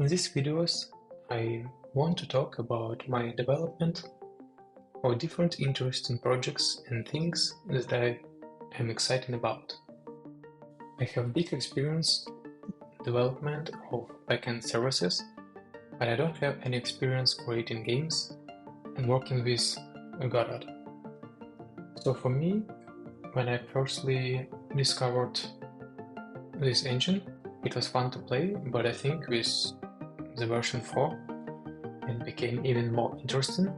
In these videos, I want to talk about my development or different interesting projects and things that I am excited about. I have big experience in development of backend services, but I don't have any experience creating games and working with Godot. So for me, when I firstly discovered this engine, it was fun to play, but I think with the version 4 it became even more interesting.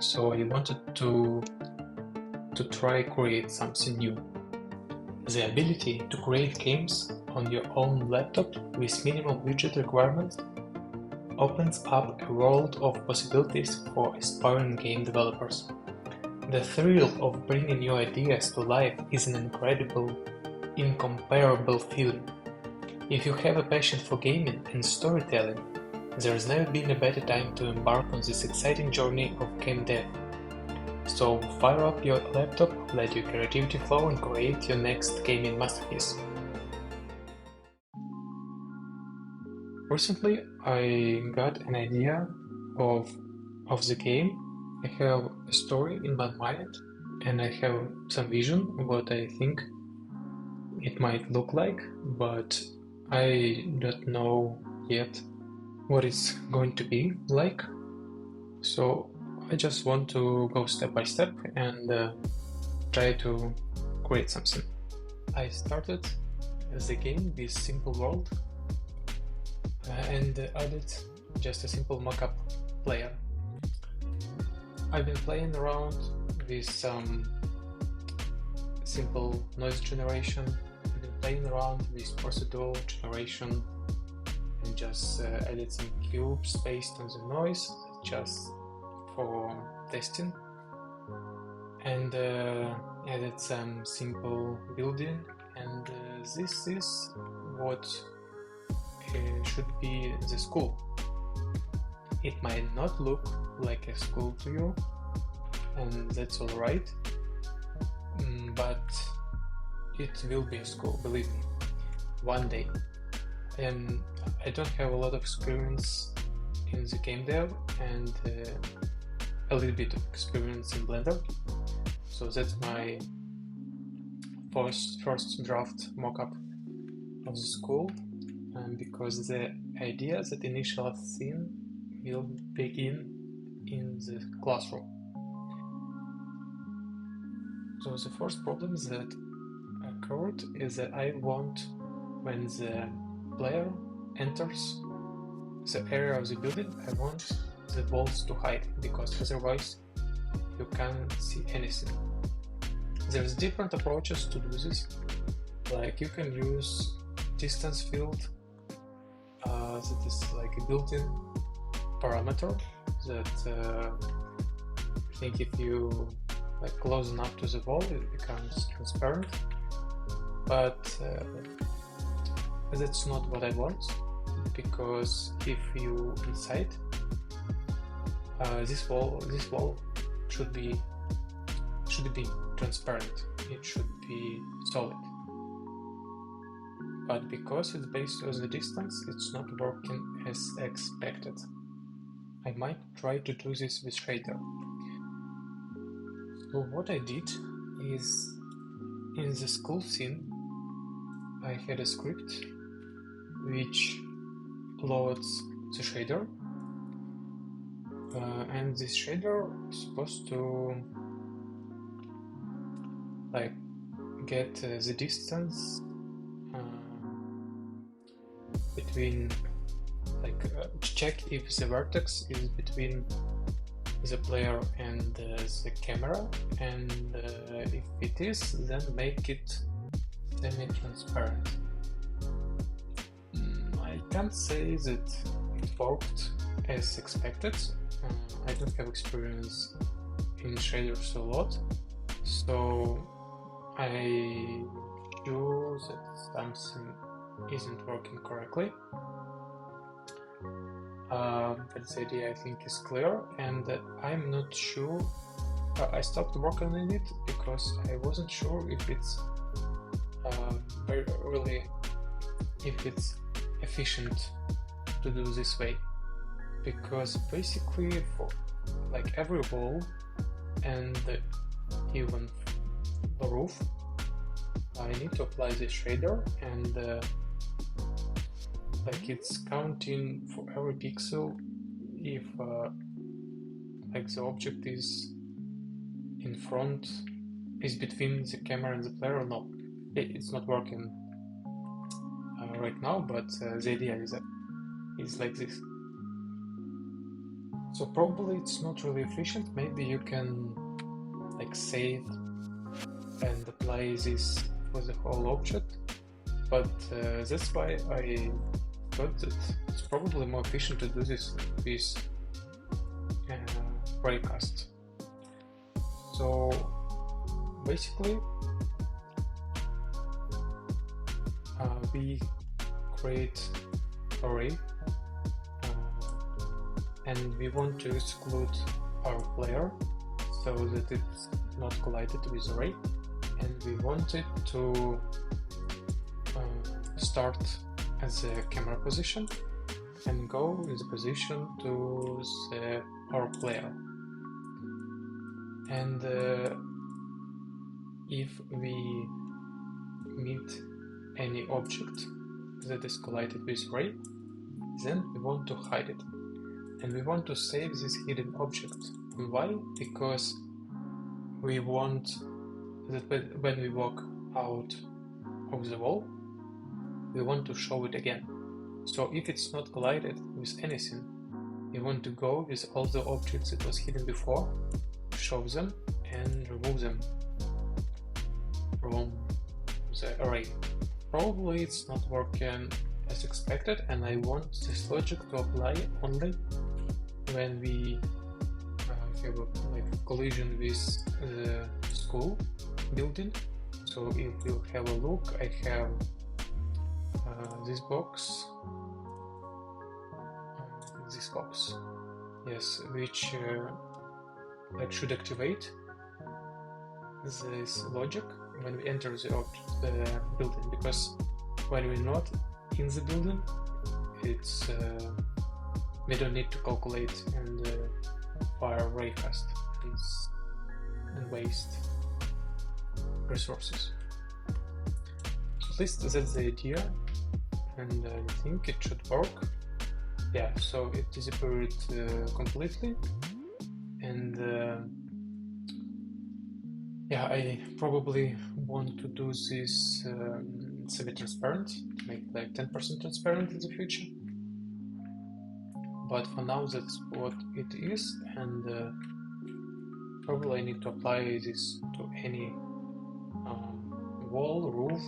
So I wanted to try create something new. The ability to create games on your own laptop with minimal budget requirements opens up a world of possibilities for aspiring game developers. The thrill of bringing new ideas to life is an incomparable feeling. If you have a passion for gaming and storytelling, there has never been a better time to embark on this exciting journey of game dev. So fire up your laptop, let your creativity flow and create your next gaming masterpiece. Recently I got an idea of the game. I have a story in my mind and I have some vision of what I think it might look like, but I don't know yet what it's going to be like. So I just want to go step by step and try to create something. I started the game with simple world and added just a simple mockup player. I've been playing around with some simple noise generation. I've been playing around with procedural generation and just added some cubes based on the noise just for testing, and added some simple building, and this is what should be the school. It might not look like a school to you, and that's alright, but it will be a school, believe me, one day. And I don't have a lot of experience in the game dev and a little bit of experience in Blender, so that's my first draft mockup of the school, because the idea that initial scene will begin in the classroom. So the first problem that occurred is that I want, when the player enters the area of the building, I want the walls to hide, because otherwise you can't see anything. There's different approaches to do this, like you can use distance field, that is like a built-in parameter that I think if you like close enough to the wall it becomes transparent, but that's not what I want, because if you inside this wall should be transparent, it should be solid, but because it's based on the distance, it's not working as expected. I might try to do this with shader. So what I did is, in the school scene I had a script which loads the shader, and this shader is supposed to like get the distance between, like check if the vertex is between the player and the camera, and if it is, then make it semi-transparent. I can't say that it worked as expected. I don't have experience in shaders a lot, so I'm sure that something isn't working correctly. But the idea I think is clear, and I'm not sure. I stopped working on it because I wasn't sure if it's very early, if it's efficient to do this way, because basically for like every wall and even the roof, I need to apply this shader, and like it's counting for every pixel if like the object is in front, is between the camera and the player or not. It's not working right now, but the idea is like this. So probably it's not really efficient. Maybe you can like save and apply this for the whole object, but that's why I thought that it's probably more efficient to do this with raycast. So basically we create array and we want to exclude our player so that it's not collided with array, and we want it to start as a camera position and go in the position to our player. And if we meet any object that is collided with array, then we want to hide it, and we want to save this hidden object. And why? Because we want that when we walk out of the wall, we want to show it again. So if it's not collided with anything, we want to go with all the objects that was hidden before, show them and remove them from the array. Probably it's not working as expected, and I want this logic to apply only when we have a collision with the school building. So if you have a look, I have this box, yes, which like should activate this logic when we enter the building, because when we're not in the building, it's we don't need to calculate and fire raycast and waste resources. So at least that's the idea, and I think it should work. Yeah, so it disappeared completely, and yeah, I probably want to do this semi-transparent, make like 10% transparent in the future. But for now, that's what it is, and probably I need to apply this to any wall, roof,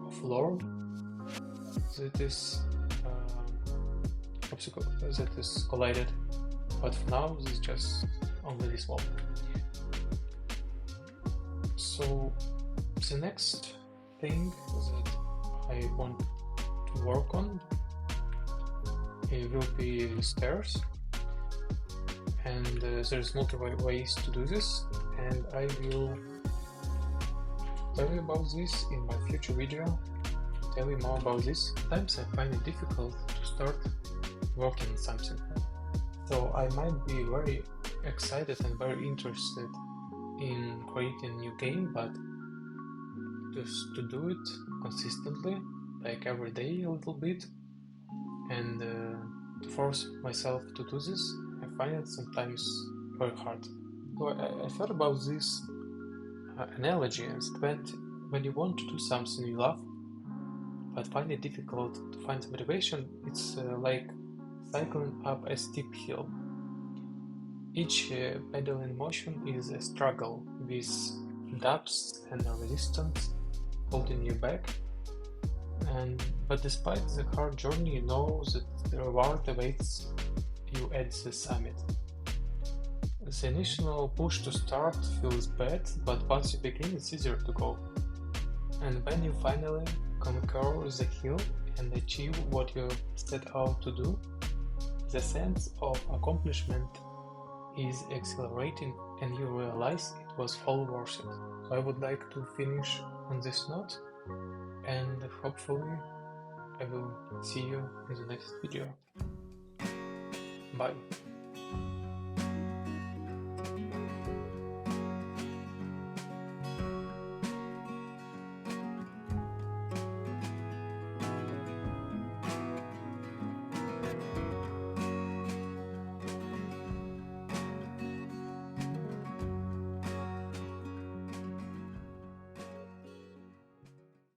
or floor that is obstacle that is collided. But for now, this is just only this wall. So the next thing that I want to work on, it will be stairs, and there's multiple ways to do this, and I will tell you about this in my future video, tell you more about this. Sometimes I find it difficult to start working on something, so I might be very excited and very interested in creating a new game, but just to do it consistently, like every day a little bit, and to force myself to do this, I find it sometimes very hard. So I thought about this analogy, and when you want to do something you love but find it difficult to find the motivation, it's like cycling up a steep hill. Each pedaling motion is a struggle with depths and resistance holding you back, but despite the hard journey, you know that the reward awaits you at the summit. The initial push to start feels bad, but once you begin, it's easier to go. And when you finally conquer the hill and achieve what you set out to do, the sense of accomplishment is exhilarating, and you realize it was all worth it. So I would like to finish on this note, and hopefully I will see you in the next video. Bye.